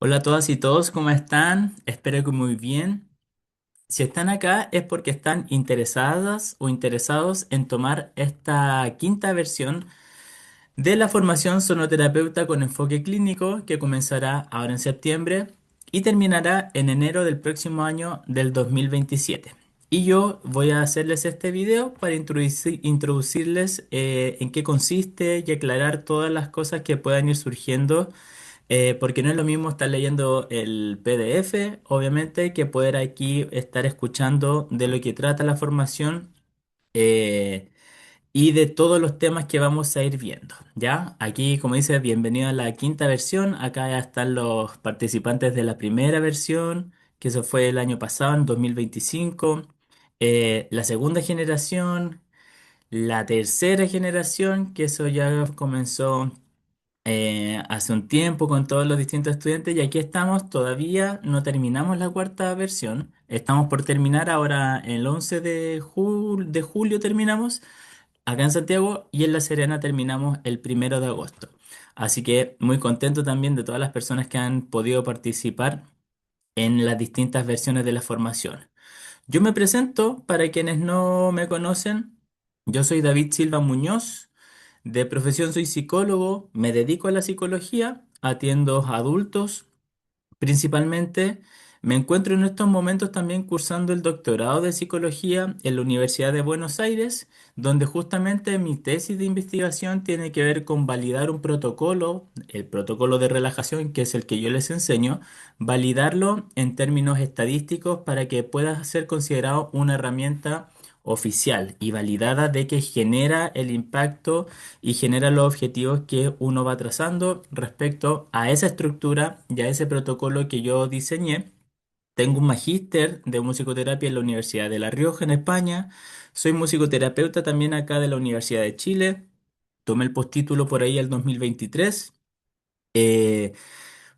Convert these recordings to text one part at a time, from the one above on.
Hola a todas y todos, ¿cómo están? Espero que muy bien. Si están acá es porque están interesadas o interesados en tomar esta quinta versión de la formación sonoterapeuta con enfoque clínico que comenzará ahora en septiembre y terminará en enero del próximo año del 2027. Y yo voy a hacerles este video para introducirles en qué consiste y aclarar todas las cosas que puedan ir surgiendo, porque no es lo mismo estar leyendo el PDF, obviamente, que poder aquí estar escuchando de lo que trata la formación. eh, y de todos los temas que vamos a ir viendo, ¿ya? Aquí, como dice, bienvenido a la quinta versión. Acá ya están los participantes de la primera versión, que eso fue el año pasado, en 2025. La segunda generación, la tercera generación, que eso ya comenzó hace un tiempo con todos los distintos estudiantes, y aquí estamos, todavía no terminamos la cuarta versión. Estamos por terminar ahora el 11 de julio terminamos acá en Santiago, y en La Serena terminamos el 1 de agosto. Así que muy contento también de todas las personas que han podido participar en las distintas versiones de la formación. Yo me presento para quienes no me conocen. Yo soy David Silva Muñoz. De profesión soy psicólogo, me dedico a la psicología, atiendo a adultos. Principalmente, me encuentro en estos momentos también cursando el doctorado de psicología en la Universidad de Buenos Aires, donde justamente mi tesis de investigación tiene que ver con validar un protocolo, el protocolo de relajación, que es el que yo les enseño, validarlo en términos estadísticos para que pueda ser considerado una herramienta oficial y validada de que genera el impacto y genera los objetivos que uno va trazando respecto a esa estructura y a ese protocolo que yo diseñé. Tengo un magíster de musicoterapia en la Universidad de La Rioja, en España. Soy musicoterapeuta también acá de la Universidad de Chile. Tomé el postítulo por ahí el 2023. Eh,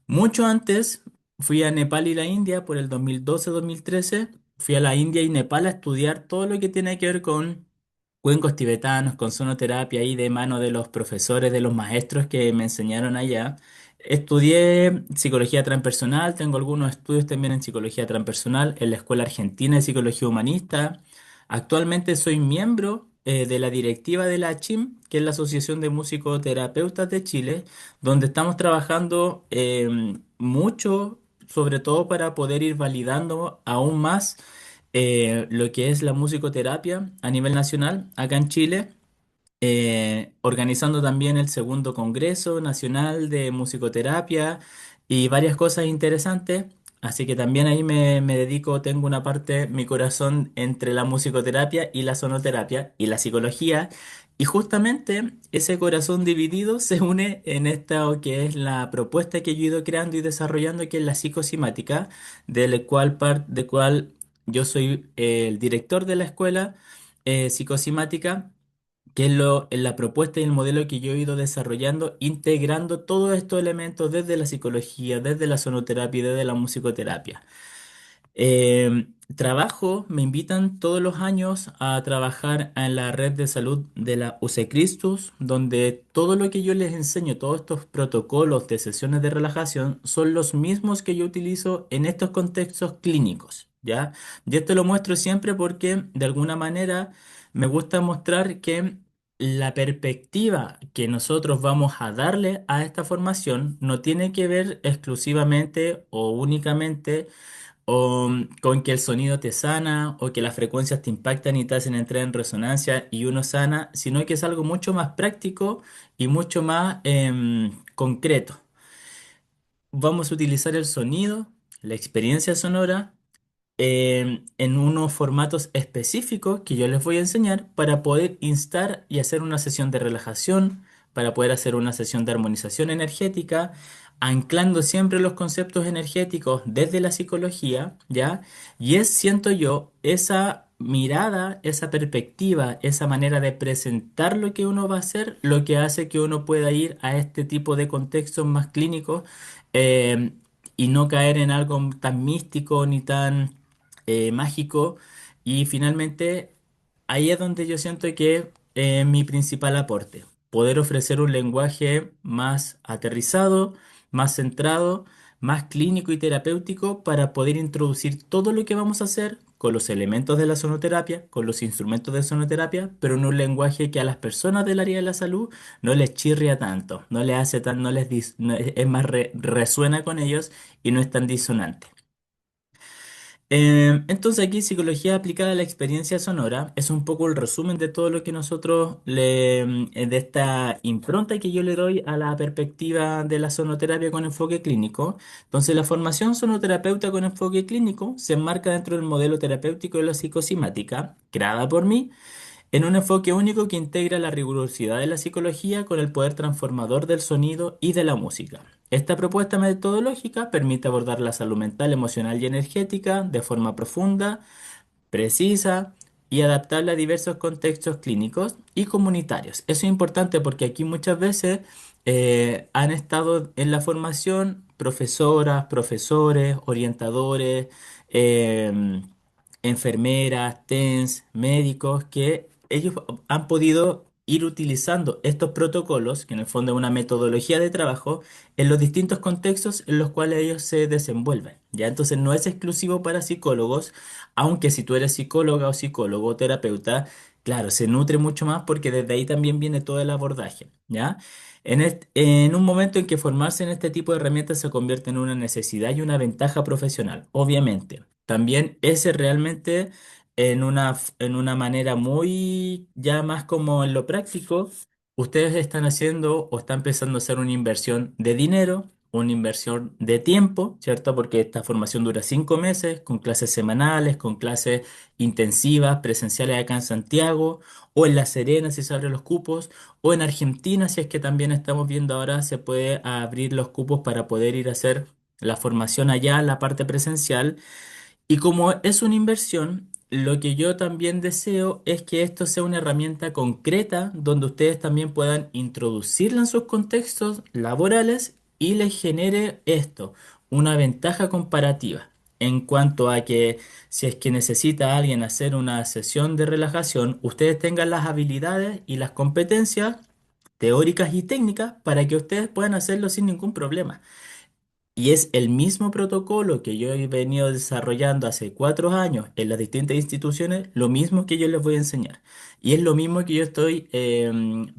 Mucho antes fui a Nepal y la India por el 2012-2013. Fui a la India y Nepal a estudiar todo lo que tiene que ver con cuencos tibetanos, con sonoterapia y de mano de los profesores, de los maestros que me enseñaron allá. Estudié psicología transpersonal, tengo algunos estudios también en psicología transpersonal en la Escuela Argentina de Psicología Humanista. Actualmente soy miembro de la directiva de la ACHIM, que es la Asociación de Musicoterapeutas de Chile, donde estamos trabajando mucho, sobre todo para poder ir validando aún más lo que es la musicoterapia a nivel nacional acá en Chile, organizando también el segundo Congreso Nacional de Musicoterapia y varias cosas interesantes. Así que también ahí me dedico, tengo una parte, mi corazón entre la musicoterapia y la sonoterapia y la psicología. Y justamente ese corazón dividido se une en esta que es la propuesta que yo he ido creando y desarrollando, que es la psicosimática, de cual yo soy el director de la escuela psicosimática, que es la propuesta y el modelo que yo he ido desarrollando, integrando todos estos elementos desde la psicología, desde la sonoterapia y desde la musicoterapia. Me invitan todos los años a trabajar en la red de salud de la UC Christus, donde todo lo que yo les enseño, todos estos protocolos de sesiones de relajación, son los mismos que yo utilizo en estos contextos clínicos, ¿ya? Y esto lo muestro siempre porque, de alguna manera, me gusta mostrar que la perspectiva que nosotros vamos a darle a esta formación no tiene que ver exclusivamente o únicamente con que el sonido te sana o que las frecuencias te impactan y te hacen entrar en resonancia y uno sana, sino que es algo mucho más práctico y mucho más concreto. Vamos a utilizar el sonido, la experiencia sonora, en unos formatos específicos que yo les voy a enseñar para poder instar y hacer una sesión de relajación, para poder hacer una sesión de armonización energética, anclando siempre los conceptos energéticos desde la psicología, ¿ya? Y siento yo, esa mirada, esa perspectiva, esa manera de presentar lo que uno va a hacer, lo que hace que uno pueda ir a este tipo de contextos más clínicos, eh, y no caer en algo tan místico ni tan mágico. Y finalmente, ahí es donde yo siento que mi principal aporte, poder ofrecer un lenguaje más aterrizado, más centrado, más clínico y terapéutico para poder introducir todo lo que vamos a hacer con los elementos de la sonoterapia, con los instrumentos de sonoterapia, pero en un lenguaje que a las personas del área de la salud no les chirria tanto, no les hace tan, no les es más resuena con ellos y no es tan disonante. Entonces aquí psicología aplicada a la experiencia sonora es un poco el resumen de todo lo que nosotros de esta impronta que yo le doy a la perspectiva de la sonoterapia con enfoque clínico. Entonces la formación sonoterapeuta con enfoque clínico se enmarca dentro del modelo terapéutico de la psicosimática, creada por mí en un enfoque único que integra la rigurosidad de la psicología con el poder transformador del sonido y de la música. Esta propuesta metodológica permite abordar la salud mental, emocional y energética de forma profunda, precisa y adaptable a diversos contextos clínicos y comunitarios. Eso es importante porque aquí muchas veces han estado en la formación profesoras, profesores, orientadores, eh, enfermeras, TENS, médicos, que ellos han podido ir utilizando estos protocolos, que en el fondo es una metodología de trabajo, en los distintos contextos en los cuales ellos se desenvuelven. ¿Ya? Entonces no es exclusivo para psicólogos, aunque si tú eres psicóloga o psicólogo o terapeuta, claro, se nutre mucho más porque desde ahí también viene todo el abordaje, ¿ya? En un momento en que formarse en este tipo de herramientas se convierte en una necesidad y una ventaja profesional, obviamente. También ese realmente en una manera muy ya más como en lo práctico, ustedes están haciendo o están empezando a hacer una inversión de dinero, una inversión de tiempo, ¿cierto? Porque esta formación dura 5 meses, con clases semanales, con clases intensivas, presenciales acá en Santiago, o en La Serena si se abren los cupos, o en Argentina si es que también estamos viendo ahora se puede abrir los cupos para poder ir a hacer la formación allá, la parte presencial. Y como es una inversión, lo que yo también deseo es que esto sea una herramienta concreta donde ustedes también puedan introducirla en sus contextos laborales y les genere esto, una ventaja comparativa. En cuanto a que si es que necesita alguien hacer una sesión de relajación, ustedes tengan las habilidades y las competencias teóricas y técnicas para que ustedes puedan hacerlo sin ningún problema. Y es el mismo protocolo que yo he venido desarrollando hace 4 años en las distintas instituciones, lo mismo que yo les voy a enseñar. Y es lo mismo que yo estoy,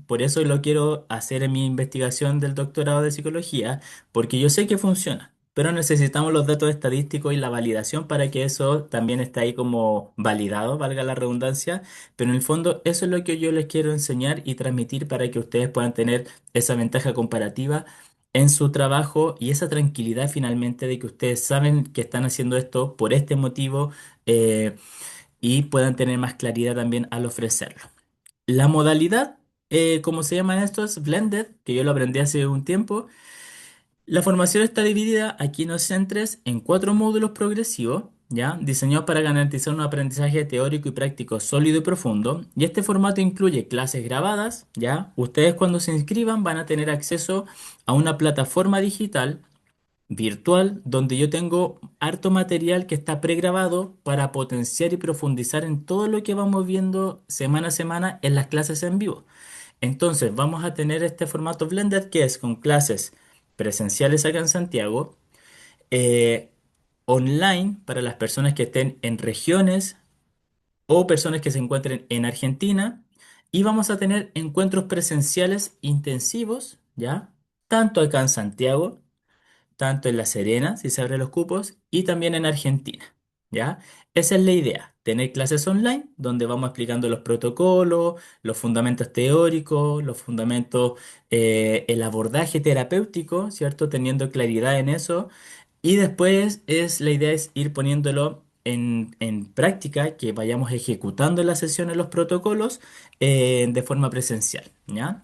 por eso lo quiero hacer en mi investigación del doctorado de psicología, porque yo sé que funciona, pero necesitamos los datos estadísticos y la validación para que eso también esté ahí como validado, valga la redundancia. Pero en el fondo eso es lo que yo les quiero enseñar y transmitir para que ustedes puedan tener esa ventaja comparativa en su trabajo y esa tranquilidad finalmente de que ustedes saben que están haciendo esto por este motivo eh, y puedan tener más claridad también al ofrecerlo. La modalidad, como se llama esto, es blended, que yo lo aprendí hace un tiempo. La formación está dividida aquí en los centres en 4 módulos progresivos, ¿ya? Diseñados para garantizar un aprendizaje teórico y práctico sólido y profundo. Y este formato incluye clases grabadas, ¿ya? Ustedes cuando se inscriban van a tener acceso a una plataforma digital virtual donde yo tengo harto material que está pregrabado para potenciar y profundizar en todo lo que vamos viendo semana a semana en las clases en vivo. Entonces, vamos a tener este formato blended que es con clases presenciales acá en Santiago, eh, online para las personas que estén en regiones o personas que se encuentren en Argentina, y vamos a tener encuentros presenciales intensivos, ¿ya? Tanto acá en Santiago tanto en La Serena, si se abren los cupos, y también en Argentina, ¿ya? Esa es la idea, tener clases online donde vamos explicando los protocolos, los fundamentos teóricos, los fundamentos, el abordaje terapéutico, ¿cierto? Teniendo claridad en eso. Y después la idea es ir poniéndolo en práctica, que vayamos ejecutando en las sesiones los protocolos de forma presencial, ¿ya?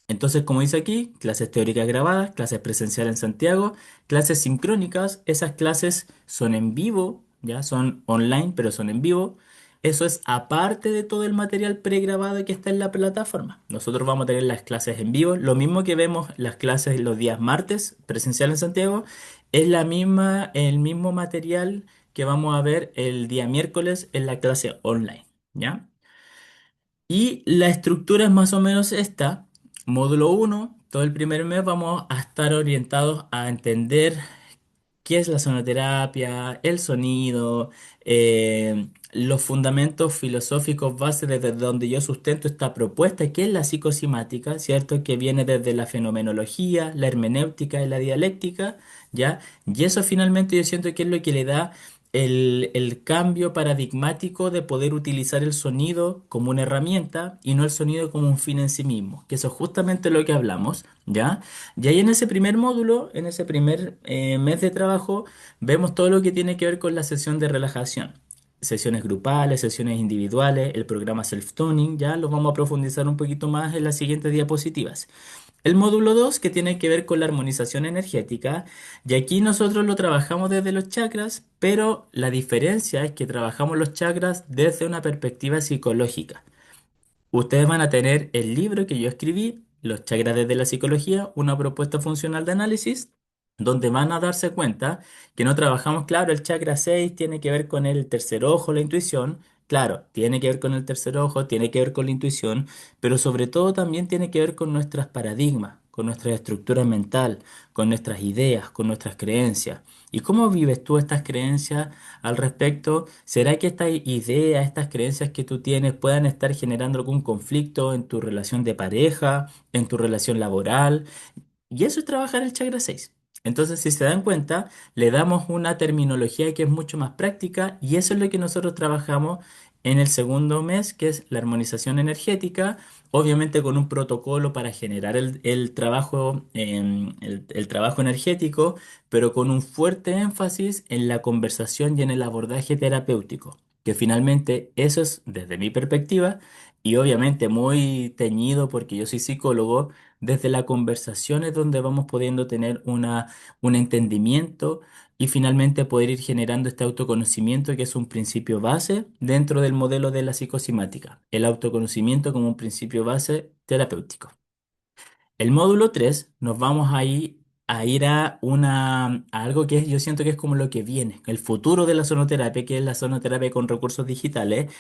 Entonces, como dice aquí, clases teóricas grabadas, clases presenciales en Santiago, clases sincrónicas, esas clases son en vivo, ya son online, pero son en vivo. Eso es aparte de todo el material pregrabado que está en la plataforma. Nosotros vamos a tener las clases en vivo, lo mismo que vemos las clases los días martes presencial en Santiago, es la misma, el mismo material que vamos a ver el día miércoles en la clase online, ¿ya? Y la estructura es más o menos esta. Módulo 1, todo el primer mes vamos a estar orientados a entender qué es la sonoterapia, el sonido, los fundamentos filosóficos base desde donde yo sustento esta propuesta, que es la psicosimática, ¿cierto? Que viene desde la fenomenología, la hermenéutica y la dialéctica, ¿ya? Y eso finalmente yo siento que es lo que le da el cambio paradigmático de poder utilizar el sonido como una herramienta y no el sonido como un fin en sí mismo, que eso es justamente lo que hablamos, ¿ya? Y ahí en ese primer módulo, en ese primer mes de trabajo, vemos todo lo que tiene que ver con la sesión de relajación. Sesiones grupales, sesiones individuales, el programa Self-Tuning, ya lo vamos a profundizar un poquito más en las siguientes diapositivas. El módulo 2 que tiene que ver con la armonización energética, y aquí nosotros lo trabajamos desde los chakras, pero la diferencia es que trabajamos los chakras desde una perspectiva psicológica. Ustedes van a tener el libro que yo escribí, Los chakras desde la psicología, una propuesta funcional de análisis, donde van a darse cuenta que no trabajamos, claro, el chakra 6 tiene que ver con el tercer ojo, la intuición, claro, tiene que ver con el tercer ojo, tiene que ver con la intuición, pero sobre todo también tiene que ver con nuestros paradigmas, con nuestra estructura mental, con nuestras ideas, con nuestras creencias. ¿Y cómo vives tú estas creencias al respecto? ¿Será que estas ideas, estas creencias que tú tienes puedan estar generando algún conflicto en tu relación de pareja, en tu relación laboral? Y eso es trabajar el chakra 6. Entonces, si se dan cuenta, le damos una terminología que es mucho más práctica y eso es lo que nosotros trabajamos en el segundo mes, que es la armonización energética, obviamente con un protocolo para generar el trabajo, el trabajo energético, pero con un fuerte énfasis en la conversación y en el abordaje terapéutico, que finalmente eso es, desde mi perspectiva, y obviamente muy teñido porque yo soy psicólogo, desde la conversación es donde vamos pudiendo tener un entendimiento y finalmente poder ir generando este autoconocimiento que es un principio base dentro del modelo de la psicosimática. El autoconocimiento como un principio base terapéutico. El módulo 3 nos vamos a ir a algo que yo siento que es como lo que viene, el futuro de la sonoterapia, que es la sonoterapia con recursos digitales.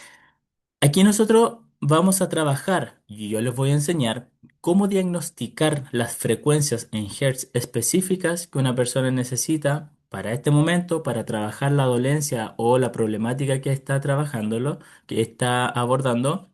Aquí nosotros vamos a trabajar y yo les voy a enseñar cómo diagnosticar las frecuencias en hertz específicas que una persona necesita para este momento, para trabajar la dolencia o la problemática que está trabajándolo, que está abordando.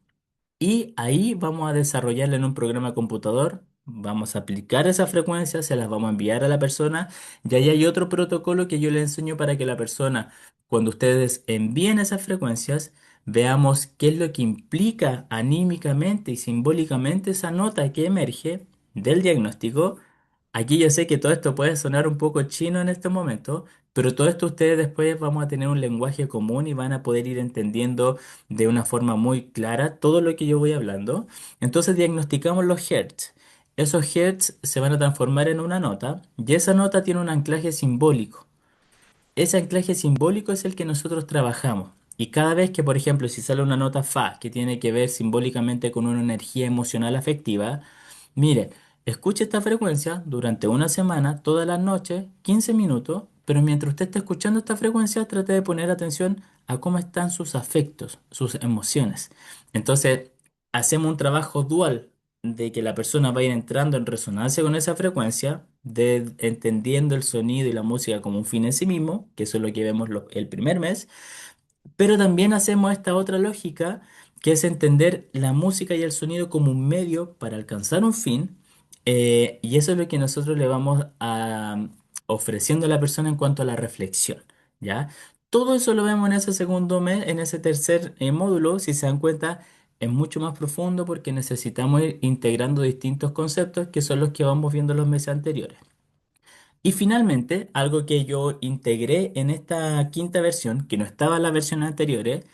Y ahí vamos a desarrollarla en un programa de computador, vamos a aplicar esa frecuencia, se las vamos a enviar a la persona y ahí hay otro protocolo que yo le enseño para que la persona, cuando ustedes envíen esas frecuencias, veamos qué es lo que implica anímicamente y simbólicamente esa nota que emerge del diagnóstico. Aquí yo sé que todo esto puede sonar un poco chino en este momento, pero todo esto ustedes después vamos a tener un lenguaje común y van a poder ir entendiendo de una forma muy clara todo lo que yo voy hablando. Entonces diagnosticamos los hertz. Esos hertz se van a transformar en una nota y esa nota tiene un anclaje simbólico. Ese anclaje simbólico es el que nosotros trabajamos. Y cada vez que, por ejemplo, si sale una nota fa que tiene que ver simbólicamente con una energía emocional afectiva, mire, escuche esta frecuencia durante una semana, todas las noches, 15 minutos, pero mientras usted está escuchando esta frecuencia, trate de poner atención a cómo están sus afectos, sus emociones. Entonces, hacemos un trabajo dual de que la persona va a ir entrando en resonancia con esa frecuencia, de entendiendo el sonido y la música como un fin en sí mismo, que eso es lo que vemos el primer mes, pero también hacemos esta otra lógica, que es entender la música y el sonido como un medio para alcanzar un fin, y eso es lo que nosotros le vamos ofreciendo a la persona en cuanto a la reflexión, ¿ya? Todo eso lo vemos en ese segundo mes, en ese tercer módulo, si se dan cuenta, es mucho más profundo porque necesitamos ir integrando distintos conceptos que son los que vamos viendo los meses anteriores. Y finalmente, algo que yo integré en esta quinta versión, que no estaba en las versiones anteriores,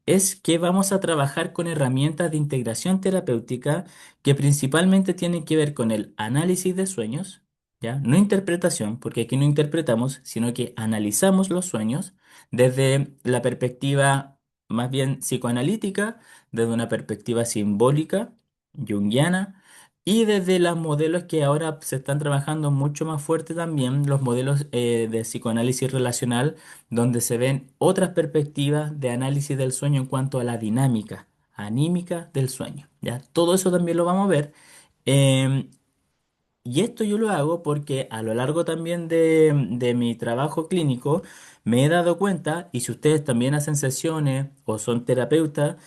es que vamos a trabajar con herramientas de integración terapéutica que principalmente tienen que ver con el análisis de sueños, ¿ya? No interpretación, porque aquí no interpretamos, sino que analizamos los sueños desde la perspectiva más bien psicoanalítica, desde una perspectiva simbólica, junguiana y desde los modelos que ahora se están trabajando mucho más fuerte también, los modelos de psicoanálisis relacional, donde se ven otras perspectivas de análisis del sueño en cuanto a la dinámica anímica del sueño. ¿Ya? Todo eso también lo vamos a ver. Em, Y esto yo lo hago porque a lo largo también de mi trabajo clínico me he dado cuenta, y si ustedes también hacen sesiones o son terapeutas,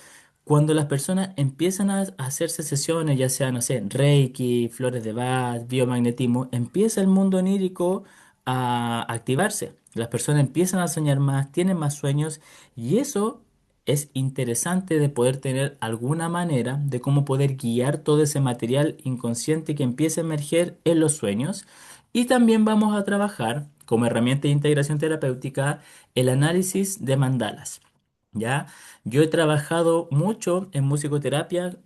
cuando las personas empiezan a hacerse sesiones, ya sea, no sé, Reiki, flores de Bach, biomagnetismo, empieza el mundo onírico a activarse. Las personas empiezan a soñar más, tienen más sueños y eso es interesante de poder tener alguna manera de cómo poder guiar todo ese material inconsciente que empieza a emerger en los sueños. Y también vamos a trabajar como herramienta de integración terapéutica el análisis de mandalas. ¿Ya? Yo he trabajado mucho en musicoterapia,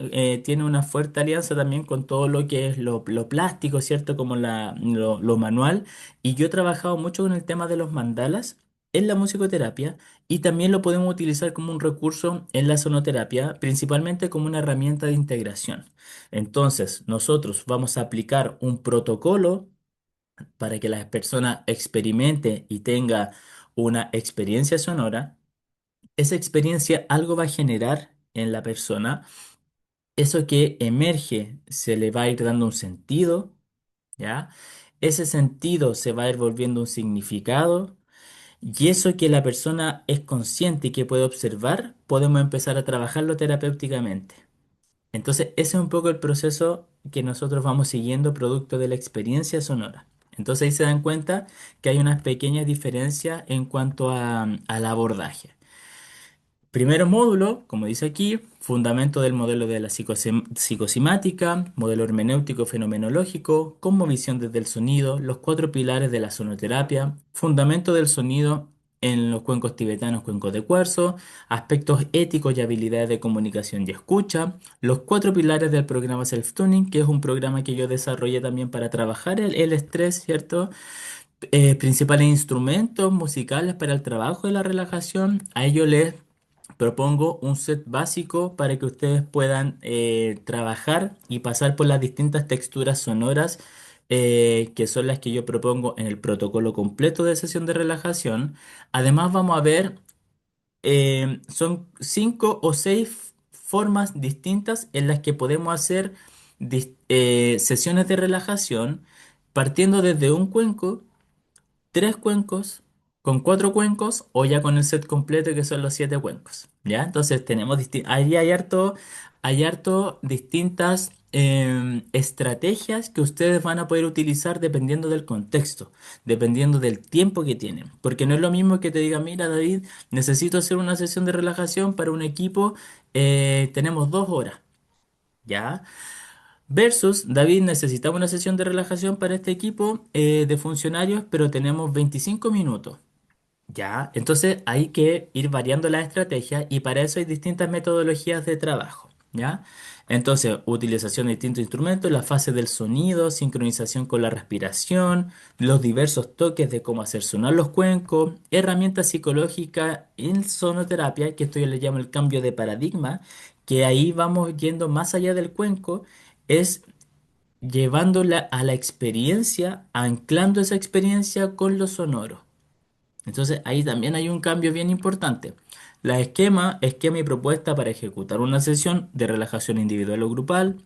tiene una fuerte alianza también con todo lo que es lo plástico, ¿cierto? Como lo manual. Y yo he trabajado mucho con el tema de los mandalas en la musicoterapia y también lo podemos utilizar como un recurso en la sonoterapia, principalmente como una herramienta de integración. Entonces, nosotros vamos a aplicar un protocolo para que la persona experimente y tenga una experiencia sonora. Esa experiencia algo va a generar en la persona, eso que emerge se le va a ir dando un sentido, ¿ya? Ese sentido se va a ir volviendo un significado y eso que la persona es consciente y que puede observar, podemos empezar a trabajarlo terapéuticamente. Entonces, ese es un poco el proceso que nosotros vamos siguiendo producto de la experiencia sonora. Entonces ahí se dan cuenta que hay unas pequeñas diferencias en cuanto al abordaje. Primero módulo, como dice aquí, fundamento del modelo de la psicosimática, modelo hermenéutico fenomenológico, cosmovisión desde el sonido, los cuatro pilares de la sonoterapia, fundamento del sonido en los cuencos tibetanos, cuencos de cuarzo, aspectos éticos y habilidades de comunicación y escucha, los cuatro pilares del programa Self-Tuning, que es un programa que yo desarrollé también para trabajar el estrés, ¿cierto? Principales instrumentos musicales para el trabajo de la relajación. A ello les propongo un set básico para que ustedes puedan trabajar y pasar por las distintas texturas sonoras que son las que yo propongo en el protocolo completo de sesión de relajación. Además vamos a ver, son 5 o 6 formas distintas en las que podemos hacer sesiones de relajación partiendo desde un cuenco, 3 cuencos, con 4 cuencos o ya con el set completo que son los 7 cuencos. ¿Ya? Entonces tenemos ahí hay harto distintas estrategias que ustedes van a poder utilizar dependiendo del contexto, dependiendo del tiempo que tienen. Porque no es lo mismo que te diga, mira David, necesito hacer una sesión de relajación para un equipo, tenemos 2 horas. ¿Ya? Versus, David, necesitamos una sesión de relajación para este equipo de funcionarios, pero tenemos 25 minutos. Ya, entonces hay que ir variando la estrategia y para eso hay distintas metodologías de trabajo. ¿Ya? Entonces, utilización de distintos instrumentos, la fase del sonido, sincronización con la respiración, los diversos toques de cómo hacer sonar los cuencos, herramientas psicológicas en sonoterapia, que esto yo le llamo el cambio de paradigma, que ahí vamos yendo más allá del cuenco, es llevándola a la experiencia, anclando esa experiencia con lo sonoro. Entonces ahí también hay un cambio bien importante. La esquema y propuesta para ejecutar una sesión de relajación individual o grupal,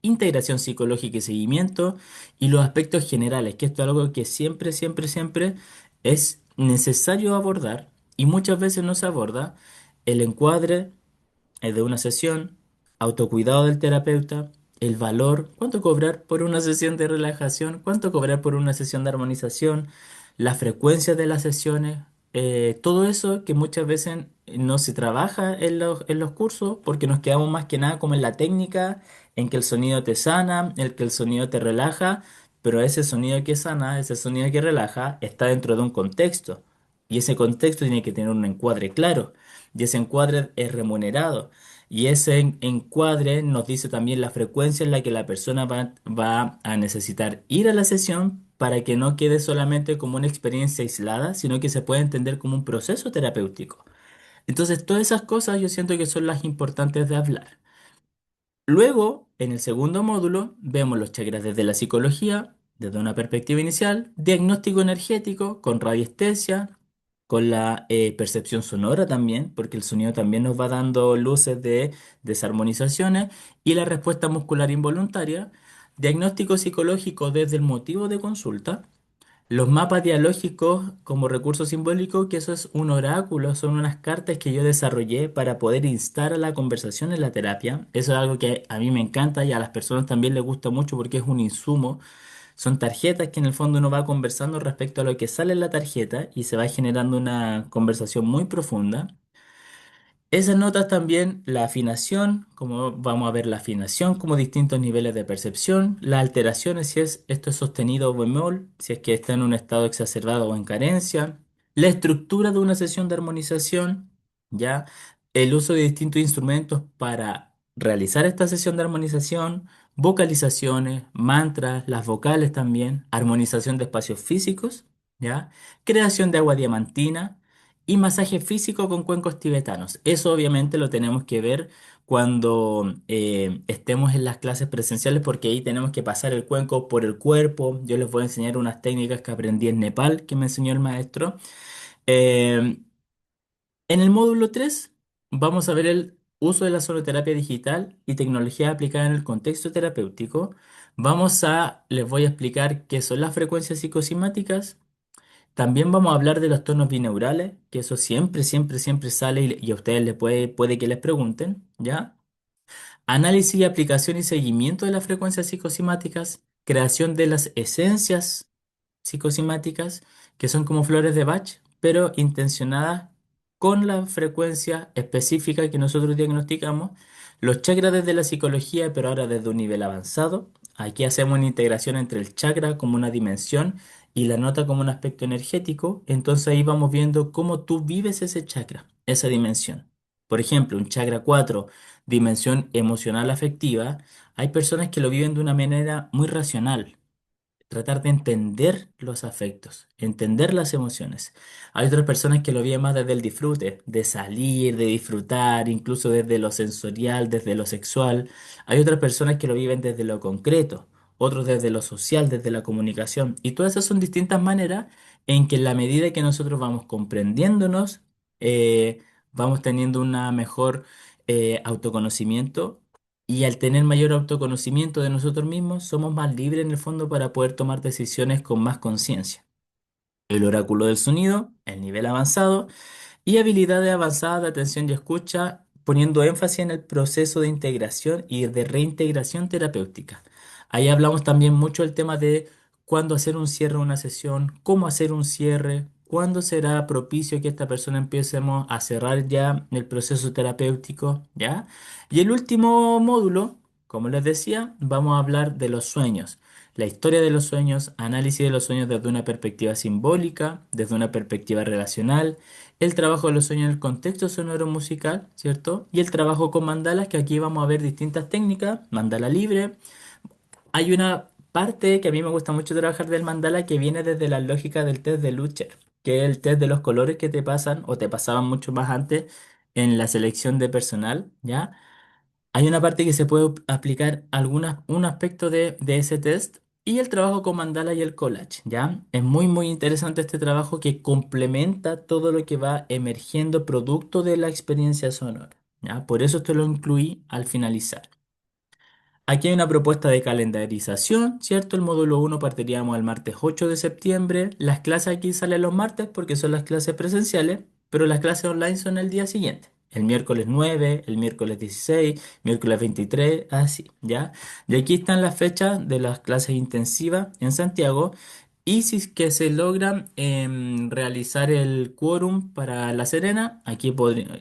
integración psicológica y seguimiento, y los aspectos generales, que esto es algo que siempre, siempre, siempre es necesario abordar y muchas veces no se aborda, el encuadre de una sesión, autocuidado del terapeuta, el valor, cuánto cobrar por una sesión de relajación, cuánto cobrar por una sesión de armonización, la frecuencia de las sesiones, todo eso que muchas veces no se trabaja en los cursos porque nos quedamos más que nada como en la técnica, en que el sonido te sana, en que el sonido te relaja, pero ese sonido que sana, ese sonido que relaja, está dentro de un contexto y ese contexto tiene que tener un encuadre claro y ese encuadre es remunerado. Y ese encuadre nos dice también la frecuencia en la que la persona va a necesitar ir a la sesión para que no quede solamente como una experiencia aislada, sino que se pueda entender como un proceso terapéutico. Entonces, todas esas cosas yo siento que son las importantes de hablar. Luego, en el segundo módulo, vemos los chakras desde la psicología, desde una perspectiva inicial, diagnóstico energético con radiestesia, con la percepción sonora también, porque el sonido también nos va dando luces de desarmonizaciones, y la respuesta muscular involuntaria. diagnóstico psicológico desde el motivo de consulta, los mapas dialógicos como recurso simbólico, que eso es un oráculo, son unas cartas que yo desarrollé para poder instar a la conversación en la terapia. Eso es algo que a mí me encanta y a las personas también les gusta mucho porque es un insumo. Son tarjetas que en el fondo uno va conversando respecto a lo que sale en la tarjeta y se va generando una conversación muy profunda. Esas notas también la afinación, como vamos a ver la afinación como distintos niveles de percepción, las alteraciones, si es esto es sostenido o bemol, si es que está en un estado exacerbado o en carencia, la estructura de una sesión de armonización, ya el uso de distintos instrumentos para realizar esta sesión de armonización, vocalizaciones, mantras, las vocales también, armonización de espacios físicos, ya creación de agua diamantina y masaje físico con cuencos tibetanos. Eso obviamente lo tenemos que ver cuando estemos en las clases presenciales porque ahí tenemos que pasar el cuenco por el cuerpo. Yo les voy a enseñar unas técnicas que aprendí en Nepal, que me enseñó el maestro. Eh, en el módulo 3 vamos a ver el uso de la sonoterapia digital y tecnología aplicada en el contexto terapéutico. Les voy a explicar qué son las frecuencias psicosimáticas. También vamos a hablar de los tonos binaurales, que eso siempre, siempre, siempre sale y a ustedes puede que les pregunten, ¿ya? Análisis y aplicación y seguimiento de las frecuencias psicosimáticas, creación de las esencias psicosimáticas, que son como flores de Bach, pero intencionadas con la frecuencia específica que nosotros diagnosticamos, los chakras desde la psicología, pero ahora desde un nivel avanzado. Aquí hacemos una integración entre el chakra como una dimensión y la nota como un aspecto energético, entonces ahí vamos viendo cómo tú vives ese chakra, esa dimensión. Por ejemplo, un chakra 4 dimensión emocional afectiva, hay personas que lo viven de una manera muy racional, tratar de entender los afectos, entender las emociones. Hay otras personas que lo viven más desde el disfrute, de salir, de disfrutar, incluso desde lo sensorial, desde lo sexual. Hay otras personas que lo viven desde lo concreto, otros desde lo social, desde la comunicación. Y todas esas son distintas maneras en que en la medida que nosotros vamos comprendiéndonos, vamos teniendo una mejor autoconocimiento y al tener mayor autoconocimiento de nosotros mismos, somos más libres en el fondo para poder tomar decisiones con más conciencia. El oráculo del sonido, el nivel avanzado y habilidades avanzadas de atención y escucha, poniendo énfasis en el proceso de integración y de reintegración terapéutica. Ahí hablamos también mucho del tema de cuándo hacer un cierre de una sesión, cómo hacer un cierre, cuándo será propicio que esta persona empiecemos a cerrar ya el proceso terapéutico, ¿ya? Y el último módulo, como les decía, vamos a hablar de los sueños. La historia de los sueños, análisis de los sueños desde una perspectiva simbólica, desde una perspectiva relacional, el trabajo de los sueños en el contexto sonoro musical, ¿cierto? Y el trabajo con mandalas, que aquí vamos a ver distintas técnicas, mandala libre. Hay una parte que a mí me gusta mucho trabajar del mandala que viene desde la lógica del test de Lucher, que es el test de los colores que te pasan o te pasaban mucho más antes en la selección de personal, ¿ya? Hay una parte que se puede aplicar un aspecto de ese test y el trabajo con mandala y el collage, ¿ya? Es muy, muy interesante este trabajo que complementa todo lo que va emergiendo producto de la experiencia sonora, ¿ya? Por eso esto lo incluí al finalizar. Aquí hay una propuesta de calendarización, ¿cierto? El módulo 1 partiríamos el martes 8 de septiembre. Las clases aquí salen los martes porque son las clases presenciales, pero las clases online son el día siguiente. El miércoles 9, el miércoles 16, miércoles 23, así, ¿ya? Y aquí están las fechas de las clases intensivas en Santiago. Y si es que se logra realizar el quórum para La Serena,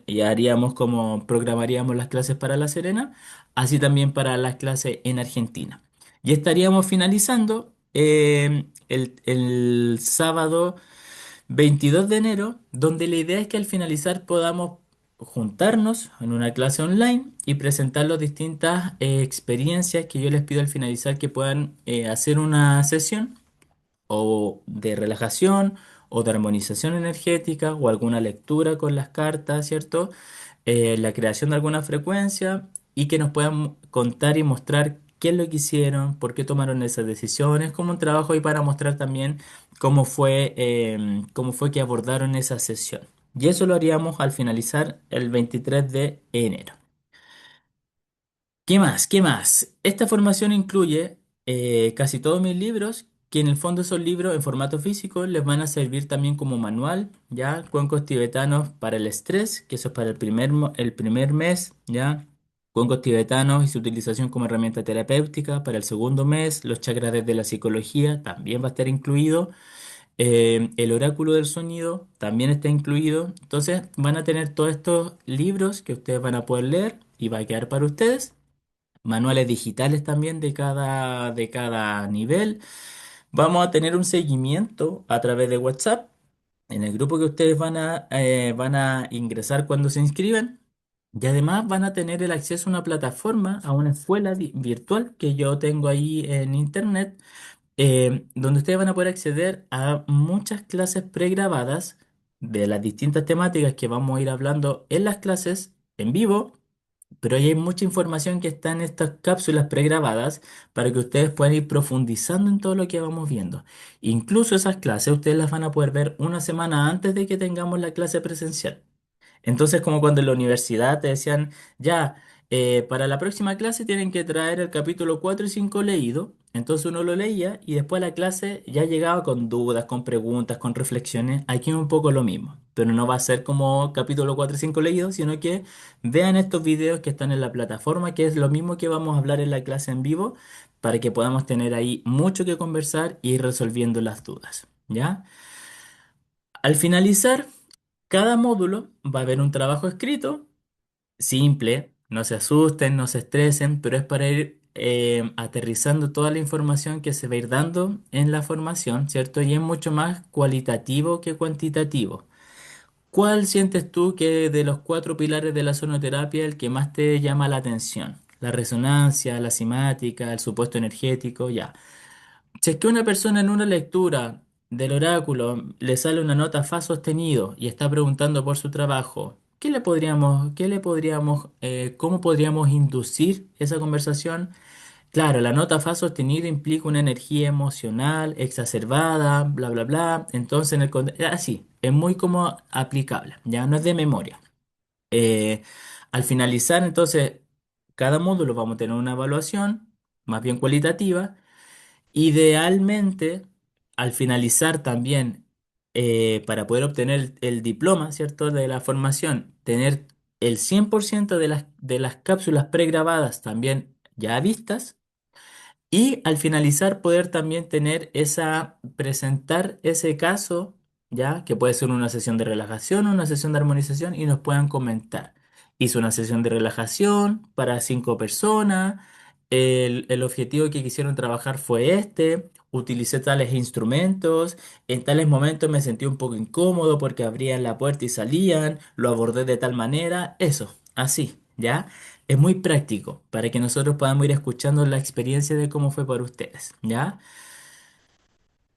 ya haríamos como programaríamos las clases para La Serena, así también para las clases en Argentina. Y estaríamos finalizando el sábado 22 de enero, donde la idea es que al finalizar podamos juntarnos en una clase online y presentar las distintas experiencias que yo les pido al finalizar que puedan hacer una sesión o de relajación o de armonización energética o alguna lectura con las cartas, ¿cierto? La creación de alguna frecuencia y que nos puedan contar y mostrar qué es lo que hicieron, por qué tomaron esas decisiones, como un trabajo y para mostrar también cómo fue que abordaron esa sesión. Y eso lo haríamos al finalizar el 23 de enero. ¿Qué más? ¿Qué más? Esta formación incluye casi todos mis libros, que en el fondo son libros en formato físico, les van a servir también como manual, ¿ya? Cuencos tibetanos para el estrés, que eso es para el primer mes, ¿ya? Cuencos tibetanos y su utilización como herramienta terapéutica para el segundo mes, los chakras desde la psicología también va a estar incluido. El oráculo del sonido también está incluido. Entonces van a tener todos estos libros que ustedes van a poder leer y va a quedar para ustedes. Manuales digitales también de cada nivel. Vamos a tener un seguimiento a través de WhatsApp en el grupo que ustedes van a ingresar cuando se inscriban. Y además van a tener el acceso a una plataforma, a una escuela virtual que yo tengo ahí en internet, donde ustedes van a poder acceder a muchas clases pregrabadas de las distintas temáticas que vamos a ir hablando en las clases en vivo, pero ahí hay mucha información que está en estas cápsulas pregrabadas para que ustedes puedan ir profundizando en todo lo que vamos viendo. Incluso esas clases ustedes las van a poder ver una semana antes de que tengamos la clase presencial. Entonces, como cuando en la universidad te decían, ya, para la próxima clase tienen que traer el capítulo 4 y 5 leído. Entonces uno lo leía y después la clase ya llegaba con dudas, con preguntas, con reflexiones. Aquí es un poco lo mismo, pero no va a ser como capítulo 4 y 5 leído, sino que vean estos videos que están en la plataforma, que es lo mismo que vamos a hablar en la clase en vivo, para que podamos tener ahí mucho que conversar y ir resolviendo las dudas. ¿Ya? Al finalizar cada módulo va a haber un trabajo escrito, simple, no se asusten, no se estresen, pero es para ir aterrizando toda la información que se va a ir dando en la formación, ¿cierto? Y es mucho más cualitativo que cuantitativo. ¿Cuál sientes tú que de los cuatro pilares de la sonoterapia el que más te llama la atención? La resonancia, la cimática, el supuesto energético, ya. Si es que una persona en una lectura del oráculo le sale una nota fa sostenido y está preguntando por su trabajo, cómo podríamos inducir esa conversación? Claro, la nota fa sostenido implica una energía emocional exacerbada, bla, bla, bla. Entonces, así, es muy como aplicable, ya no es de memoria. Eh, Al finalizar, entonces, cada módulo vamos a tener una evaluación, más bien cualitativa. Idealmente, al finalizar también, para poder obtener el diploma, ¿cierto?, de la formación, tener el 100% de las cápsulas pregrabadas también ya vistas y al finalizar poder también presentar ese caso, ya que puede ser una sesión de relajación o una sesión de armonización y nos puedan comentar. Hice una sesión de relajación para 5 personas, el objetivo que quisieron trabajar fue este, utilicé tales instrumentos, en tales momentos me sentí un poco incómodo porque abrían la puerta y salían, lo abordé de tal manera, eso, así, ¿ya? Es muy práctico para que nosotros podamos ir escuchando la experiencia de cómo fue para ustedes, ¿ya?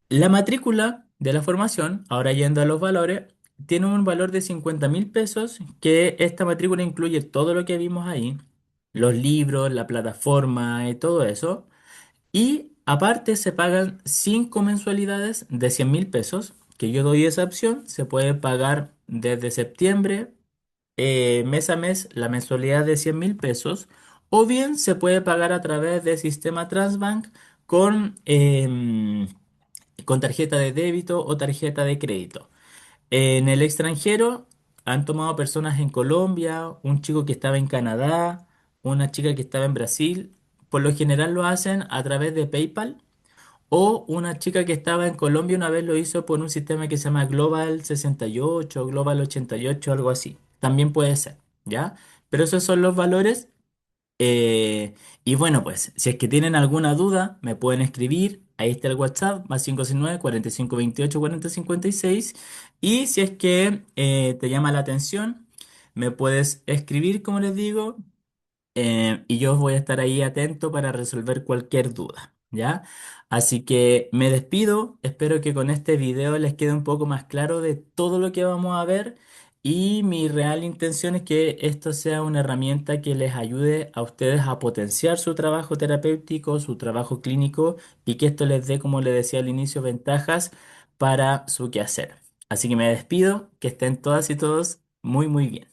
La matrícula de la formación, ahora yendo a los valores, tiene un valor de 50.000 pesos, que esta matrícula incluye todo lo que vimos ahí, los libros, la plataforma y todo eso. Y aparte se pagan 5 mensualidades de 100.000 pesos, que yo doy esa opción, se puede pagar desde septiembre mes a mes la mensualidad de 100.000 pesos, o bien se puede pagar a través del sistema Transbank con tarjeta de débito o tarjeta de crédito. En el extranjero han tomado personas en Colombia, un chico que estaba en Canadá, una chica que estaba en Brasil. Por lo general lo hacen a través de PayPal, o una chica que estaba en Colombia una vez lo hizo por un sistema que se llama Global 68, Global 88, algo así. También puede ser, ¿ya? Pero esos son los valores. Y bueno, pues, si es que tienen alguna duda, me pueden escribir. Ahí está el WhatsApp, más 569 4528 4056. Y si es que te llama la atención, me puedes escribir, como les digo, y yo voy a estar ahí atento para resolver cualquier duda, ¿ya? Así que me despido, espero que con este video les quede un poco más claro de todo lo que vamos a ver, y mi real intención es que esto sea una herramienta que les ayude a ustedes a potenciar su trabajo terapéutico, su trabajo clínico, y que esto les dé, como les decía al inicio, ventajas para su quehacer. Así que me despido, que estén todas y todos muy muy bien.